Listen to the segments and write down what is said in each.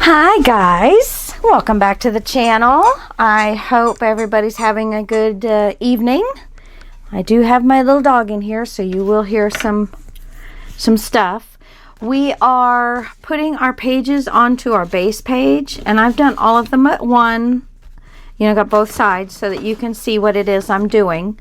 Hi guys, welcome back to the channel. I hope everybody's having a good evening. I do have my little dog in here, so you will hear some stuff. We are putting our pages onto our base page, and I've done all of them at one. Got both sides so that you can see what it is I'm doing.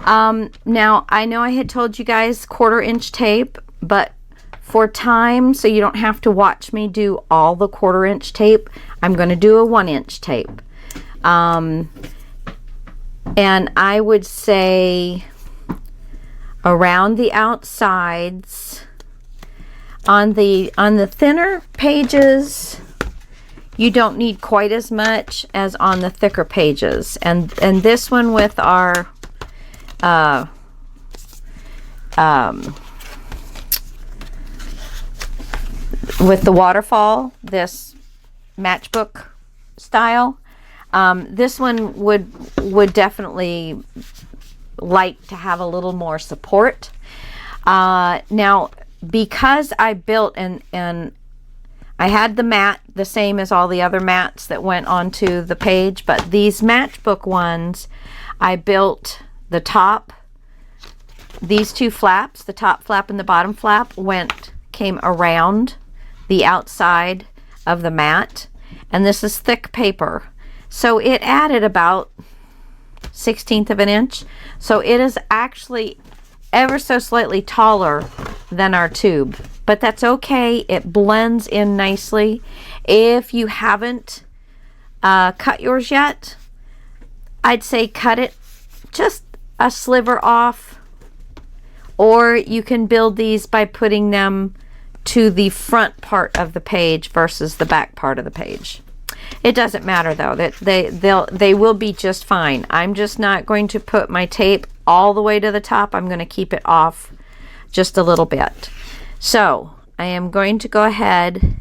Now, I know I had told you guys 1/4 inch tape, but for time, so you don't have to watch me do all the 1/4 inch tape, I'm going to do a 1 inch tape. And I would say around the outsides, on the thinner pages, you don't need quite as much as on the thicker pages. And this one with our with the waterfall, this matchbook style, this one would definitely like to have a little more support. Now, because I built and I had the mat the same as all the other mats that went onto the page, but these matchbook ones, I built the top, these two flaps, the top flap and the bottom flap came around the outside of the mat, and this is thick paper, so it added about 1/16 of an inch, so it is actually ever so slightly taller than our tube, but that's okay. It blends in nicely. If you haven't cut yours yet, I'd say cut it just a sliver off, or you can build these by putting them to the front part of the page versus the back part of the page. It doesn't matter though, that they will be just fine. I'm just not going to put my tape all the way to the top. I'm going to keep it off just a little bit. So I am going to go ahead,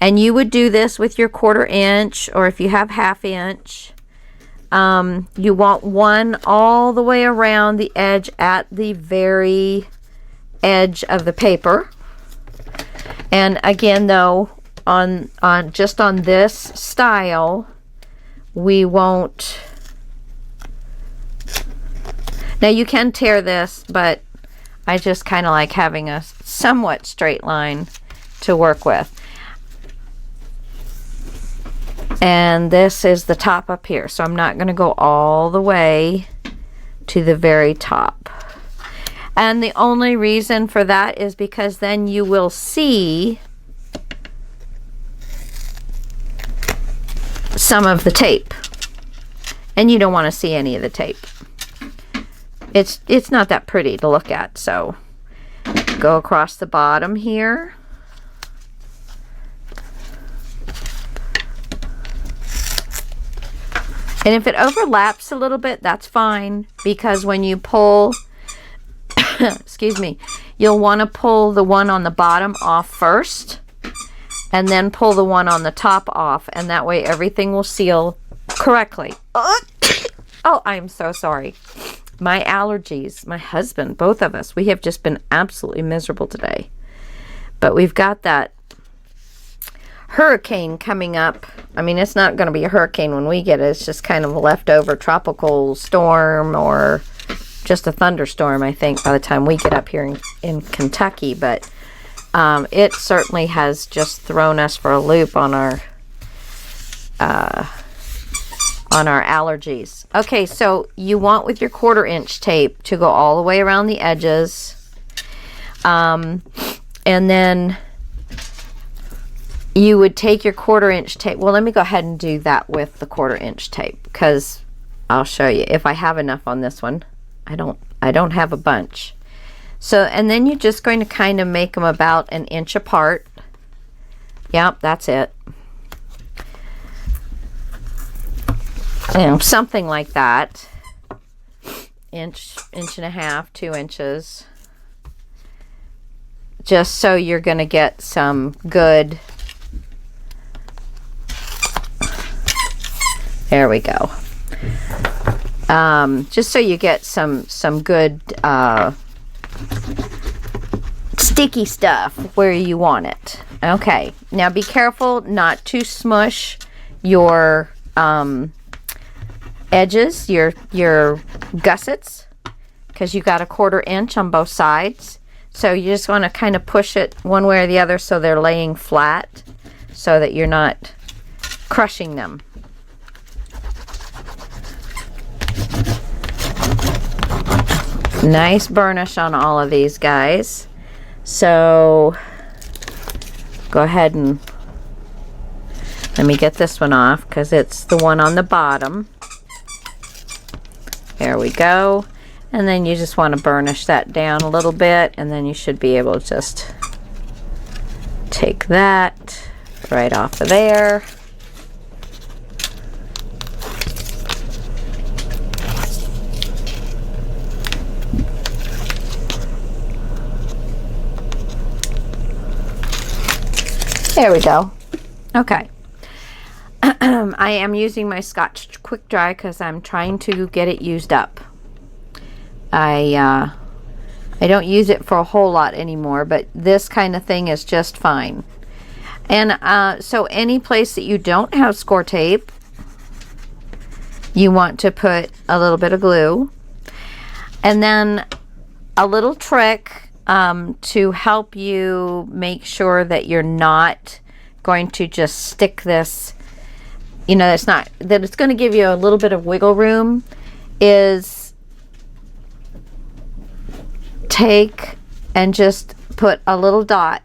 and you would do this with your 1/4 inch, or if you have 1/2 inch, you want one all the way around the edge at the very edge of the paper. And again, though, on this style, we won't. Now you can tear this, but I just kind of like having a somewhat straight line to work with. And this is the top up here, so I'm not going to go all the way to the very top. And the only reason for that is because then you will see some of the tape, and you don't want to see any of the tape. It's not that pretty to look at. So go across the bottom here, and if it overlaps a little bit, that's fine, because when you pull excuse me, you'll want to pull the one on the bottom off first, and then pull the one on the top off, and that way everything will seal correctly. Oh, I am so sorry. My allergies, my husband, both of us, we have just been absolutely miserable today. But we've got that hurricane coming up. I mean, it's not going to be a hurricane when we get it. It's just kind of a leftover tropical storm, or just a thunderstorm, I think, by the time we get up here in Kentucky. But it certainly has just thrown us for a loop on our allergies. Okay, so you want with your 1/4 inch tape to go all the way around the edges, and then you would take your 1/4 inch tape. Well, let me go ahead and do that with the 1/4 inch tape, because I'll show you if I have enough on this one. I don't have a bunch. So, and then you're just going to kind of make them about 1 inch apart. Yep, that's it. Something like that. Inch and a half, 2 inches. Just so you're going to get some good. There we go. Just so you get some good sticky stuff where you want it. Okay, now be careful not to smush your edges, your gussets, because you got a 1/4 inch on both sides. So you just want to kind of push it one way or the other so they're laying flat, so that you're not crushing them. Nice burnish on all of these guys. So go ahead and let me get this one off because it's the one on the bottom. There we go. And then you just want to burnish that down a little bit, and then you should be able to just take that right off of there. There we go. Okay. I am using my Scotch Quick Dry because I'm trying to get it used up. I don't use it for a whole lot anymore, but this kind of thing is just fine. And so any place that you don't have score tape, you want to put a little bit of glue. And then a little trick to help you make sure that you're not going to just stick this, you know, it's not, that it's going to give you a little bit of wiggle room, is take and just put a little dot.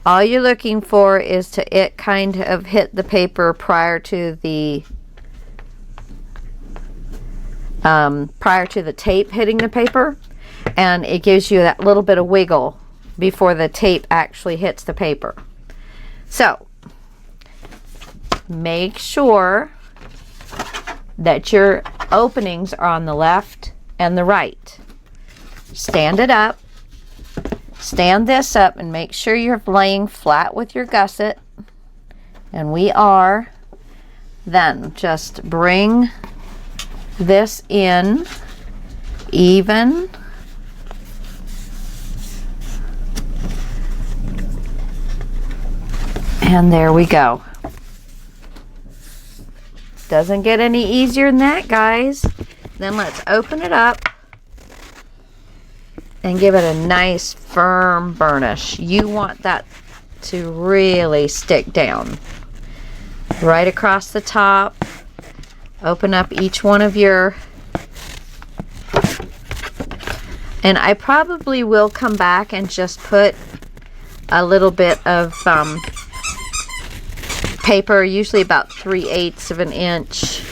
All you're looking for is to it kind of hit the paper prior to the tape hitting the paper, and it gives you that little bit of wiggle before the tape actually hits the paper. So make sure that your openings are on the left and the right. Stand it up, stand this up, and make sure you're laying flat with your gusset, and we are. Then just bring this in even, and there we go. Doesn't get any easier than that, guys. Then let's open it up and give it a nice firm burnish. You want that to really stick down. Right across the top. Open up each one of your, and I probably will come back and just put a little bit of paper, usually about 3/8 of an inch.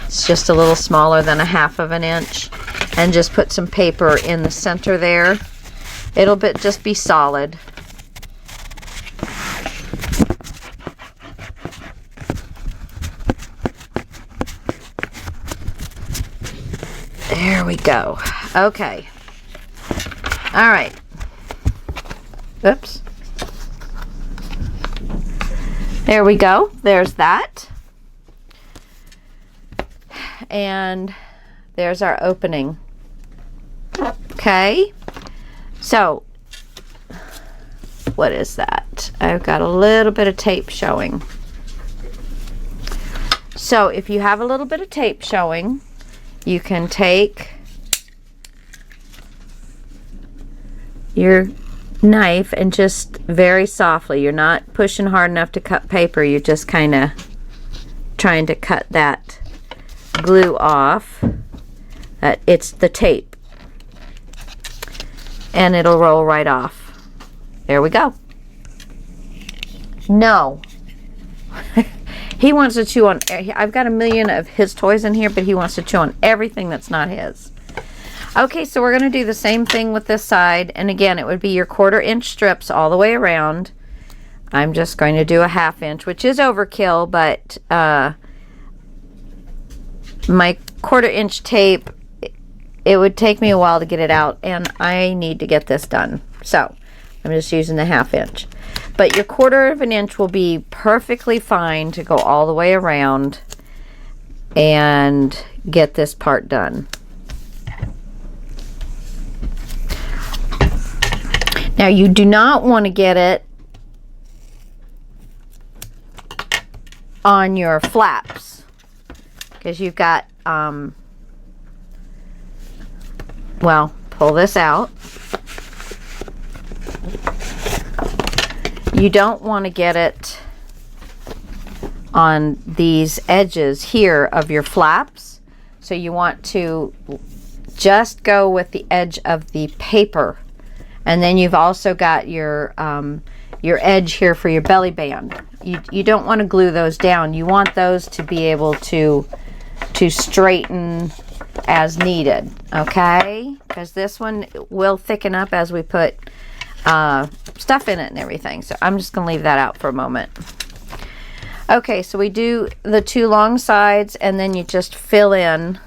It's just a little smaller than 1/2 of an inch. And just put some paper in the center there. It'll just be solid. There we go. Okay. All right. Oops. There we go. There's that. And there's our opening. Okay. So, what is that? I've got a little bit of tape showing. So, if you have a little bit of tape showing, you can take your knife and just very softly, you're not pushing hard enough to cut paper, you're just kind of trying to cut that glue off. It's the tape, and it'll roll right off. There we go. No. He wants to chew on, I've got a million of his toys in here, but he wants to chew on everything that's not his. Okay, so we're going to do the same thing with this side, and again, it would be your 1/4 inch strips all the way around. I'm just going to do a 1/2 inch, which is overkill, but my 1/4 inch tape, it would take me a while to get it out, and I need to get this done. So I'm just using the 1/2 inch. But your 1/4 of an inch will be perfectly fine to go all the way around and get this part done. Now you do not want to get it on your flaps, because you've got, well, pull this out. You don't want to get it on these edges here of your flaps. So you want to just go with the edge of the paper. And then you've also got your edge here for your belly band. You don't want to glue those down. You want those to be able to straighten as needed, okay? Because this one will thicken up as we put stuff in it and everything. So I'm just going to leave that out for a moment. Okay, so we do the two long sides, and then you just fill in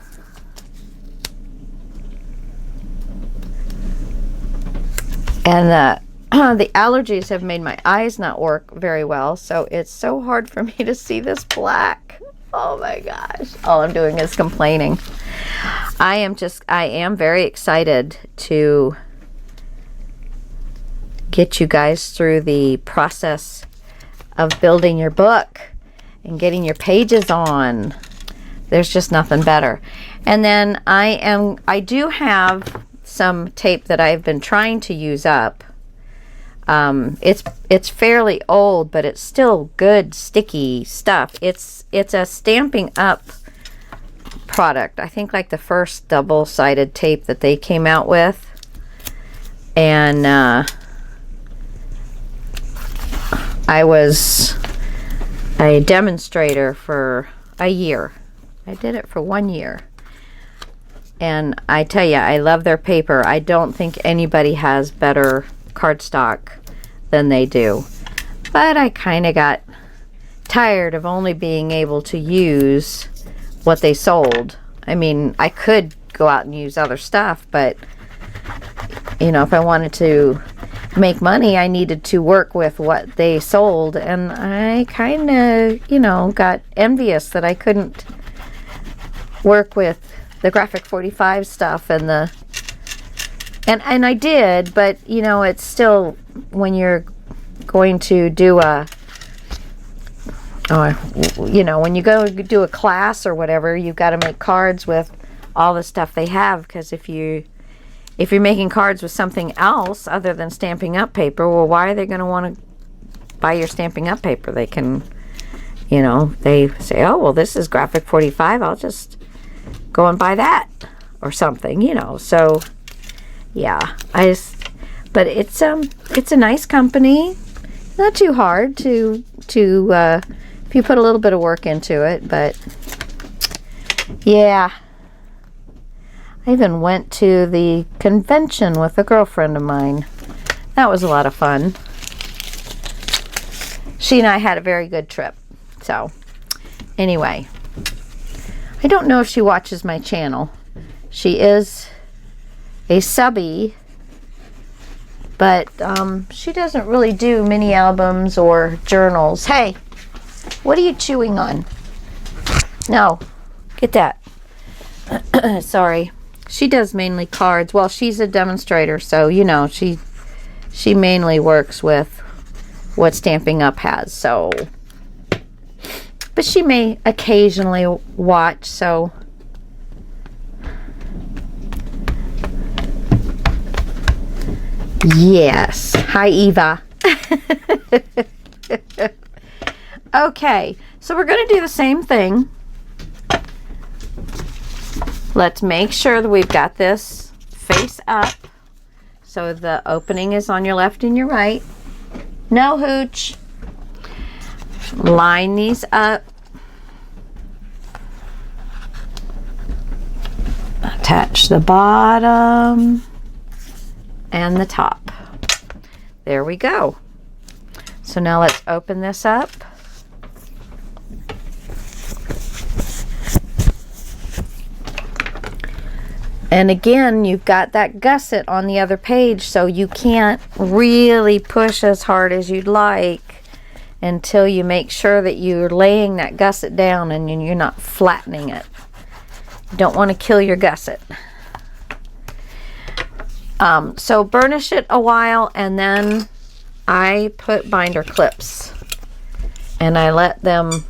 and the allergies have made my eyes not work very well, so it's so hard for me to see this black. Oh my gosh, all I'm doing is complaining. I am very excited to get you guys through the process of building your book and getting your pages on. There's just nothing better. And then I do have some tape that I've been trying to use up. It's fairly old, but it's still good sticky stuff. It's a Stampin' Up product. I think like the first double-sided tape that they came out with. And I was a demonstrator for a year. I did it for 1 year. And I tell you, I love their paper. I don't think anybody has better cardstock than they do. But I kind of got tired of only being able to use what they sold. I mean, I could go out and use other stuff, but you know, if I wanted to make money, I needed to work with what they sold, and I kind of, you know, got envious that I couldn't work with the graphic 45 stuff and I did, but you know, it's still, when you're going to do you know, when you go do a class or whatever, you've got to make cards with all the stuff they have, because if you're making cards with something else other than Stampin' Up paper, well, why are they going to want to buy your Stampin' Up paper? They can, you know, they say, oh, well, this is graphic 45, I'll just go and buy that or something, you know. So yeah, but it's a nice company, not too hard to if you put a little bit of work into it. But yeah, I even went to the convention with a girlfriend of mine. That was a lot of fun. She and I had a very good trip. So anyway, I don't know if she watches my channel. She is a subby, but she doesn't really do mini albums or journals. Hey, what are you chewing on? No, get that. Sorry. She does mainly cards. Well, she's a demonstrator, so you know, she mainly works with what Stampin' Up has. So, but she may occasionally watch. So, yes. Hi, Eva. Okay, so we're going to do the same thing. Let's make sure that we've got this face up, so the opening is on your left and your right. No hooch. Line these up. Attach the bottom and the top. There we go. So now let's open this up. And again, you've got that gusset on the other page, so you can't really push as hard as you'd like until you make sure that you're laying that gusset down and you're not flattening it. You don't want to kill your gusset. So burnish it a while, and then I put binder clips, and I let them,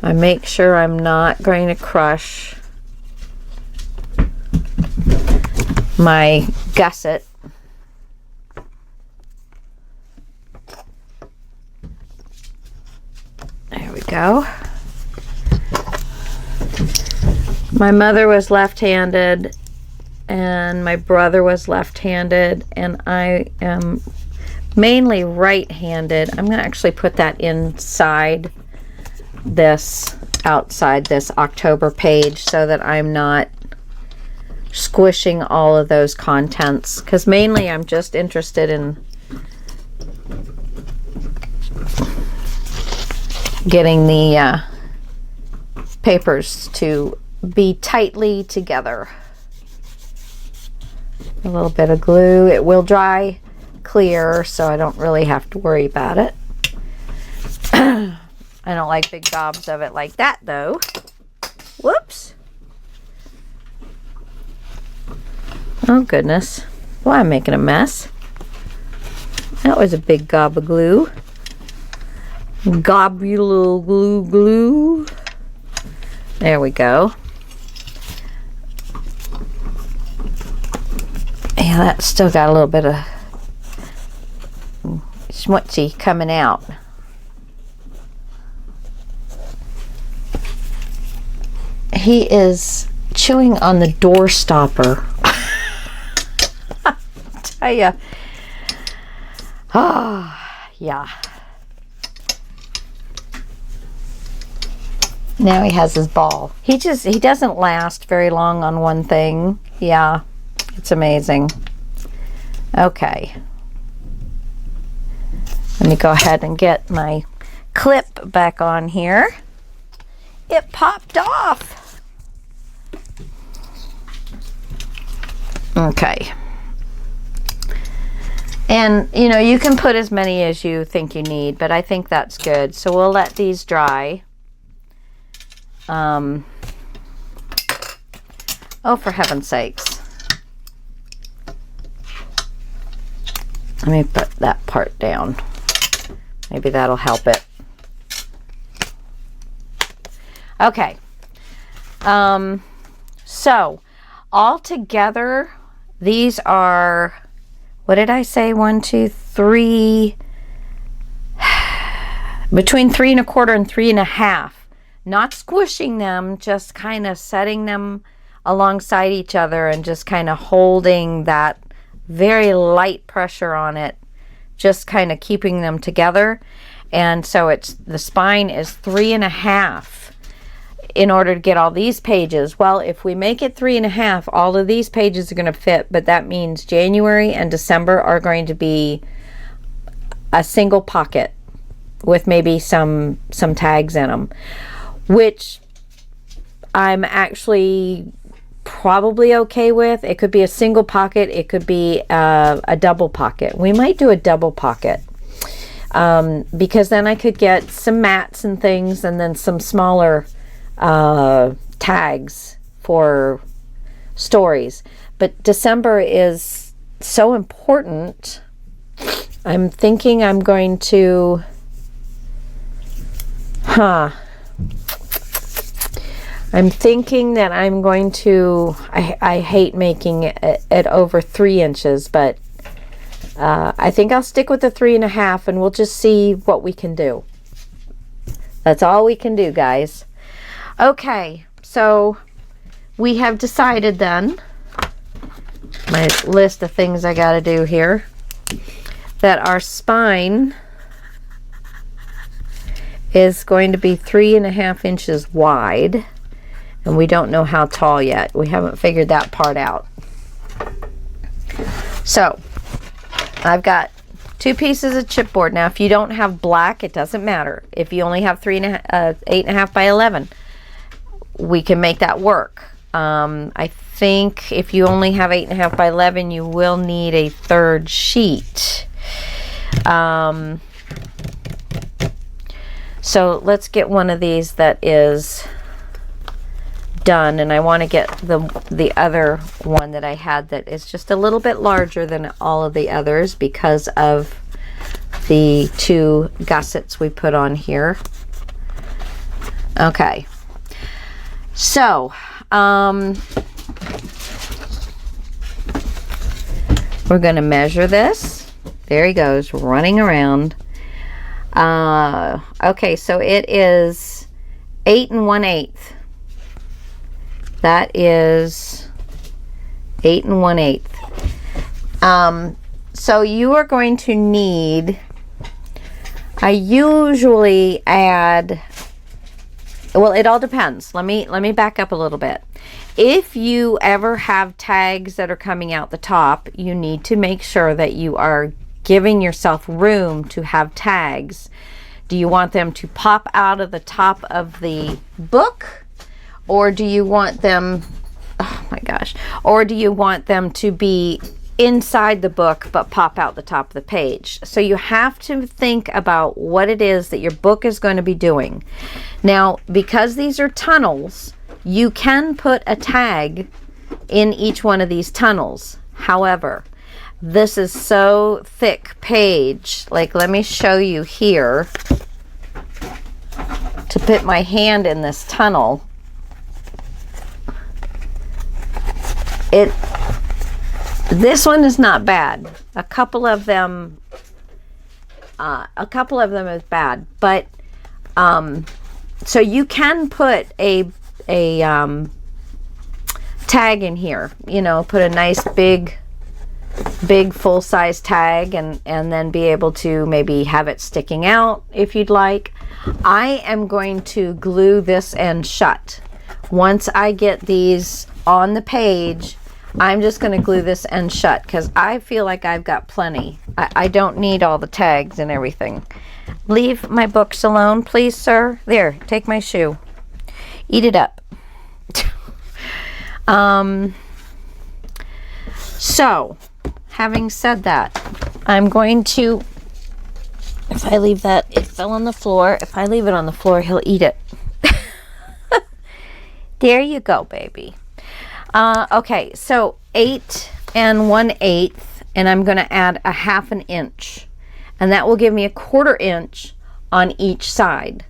I make sure I'm not going to crush my gusset. There we go. My mother was left-handed and my brother was left-handed, and I am mainly right-handed. I'm going to actually put that inside this, outside this October page, so that I'm not squishing all of those contents, because mainly I'm just interested in getting the papers to be tightly together. A little bit of glue. It will dry clear, so I don't really have to worry about it. I don't like big gobs of it like that, though. Whoops. Oh, goodness. Boy, I'm making a mess. That was a big gob of glue. Globule glue. There we go. Yeah, that's still got a little bit of schmutzy coming out. He is chewing on the door stopper. I tell ya. Oh, yeah. Now he has his ball. He doesn't last very long on one thing. Yeah, it's amazing. Okay. Let me go ahead and get my clip back on here. It popped off. Okay. And, you know, you can put as many as you think you need, but I think that's good. So we'll let these dry. Oh, for heaven's sakes. Let me put that part down. Maybe that'll help it. Okay. So all together, these are, what did I say? 1, 2, 3, between 3 1/4 and 3 1/2. Not squishing them, just kind of setting them alongside each other and just kind of holding that very light pressure on it, just kind of keeping them together. And so it's, the spine is 3 1/2 in order to get all these pages. Well, if we make it 3 1/2, all of these pages are going to fit, but that means January and December are going to be a single pocket with maybe some tags in them, which I'm actually probably okay with. It could be a single pocket. It could be a double pocket. We might do a double pocket because then I could get some mats and things, and then some smaller tags for stories. But December is so important. I'm thinking I'm going to, I'm thinking that I'm going to, I hate making it over 3 inches, but I think I'll stick with the 3 1/2, and we'll just see what we can do. That's all we can do, guys. Okay, so we have decided then, my list of things I got to do here, that our spine is going to be 3 1/2 inches wide. And we don't know how tall yet. We haven't figured that part out. So I've got 2 pieces of chipboard. Now, if you don't have black, it doesn't matter. If you only have 8.5 by 11, we can make that work. I think if you only have 8.5 by 11, you will need a 3rd sheet. So let's get one of these that is done, and I want to get the other one that I had that is just a little bit larger than all of the others because of the 2 gussets we put on here. Okay, so we're going to measure this. There he goes, running around. Okay, so it is 8 1/8. That is 8 1/8. So you are going to need, I usually add, well, it all depends. Let me back up a little bit. If you ever have tags that are coming out the top, you need to make sure that you are giving yourself room to have tags. Do you want them to pop out of the top of the book, or do you want them, oh my gosh, or do you want them to be inside the book but pop out the top of the page? So you have to think about what it is that your book is going to be doing. Now, because these are tunnels, you can put a tag in each one of these tunnels. However, this is so thick page, like let me show you here, to put my hand in this tunnel. This one is not bad. A couple of them is bad, but so you can put a tag in here, you know, put a nice big full-size tag, and then be able to maybe have it sticking out if you'd like. I am going to glue this end shut. Once I get these on the page, I'm just going to glue this end shut because I feel like I've got plenty. I don't need all the tags and everything. Leave my books alone, please, sir. There, take my shoe. Eat it up. So, having said that, I'm going to, if I leave that, it fell on the floor. If I leave it on the floor, he'll eat it. There you go, baby. Okay, so 8 1/8, and I'm going to add a 1/2 inch, and that will give me a 1/4 inch on each side.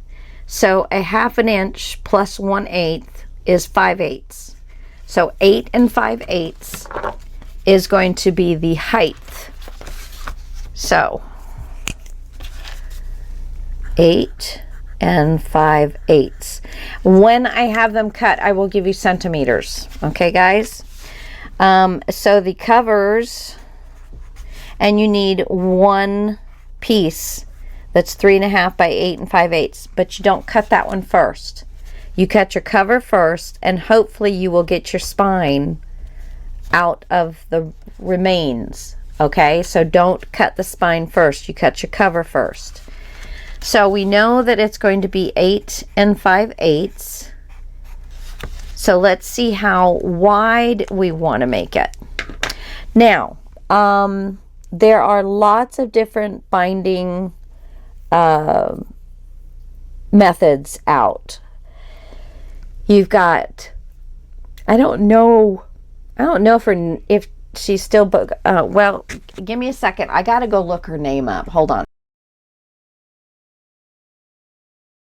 So a 1/2 inch plus 1/8 is 5/8. So 8 5/8 is going to be the height. So 8 5/8. When I have them cut, I will give you centimeters. Okay, guys? So the covers, and you need one piece that's 3 1/2 by 8 5/8, but you don't cut that one first. You cut your cover first, and hopefully you will get your spine out of the remains. Okay, so don't cut the spine first. You cut your cover first. So we know that it's going to be 8 5/8. So let's see how wide we want to make it. Now, there are lots of different binding methods out. You've got, I don't know if she's still well, give me a second. I got to go look her name up. Hold on.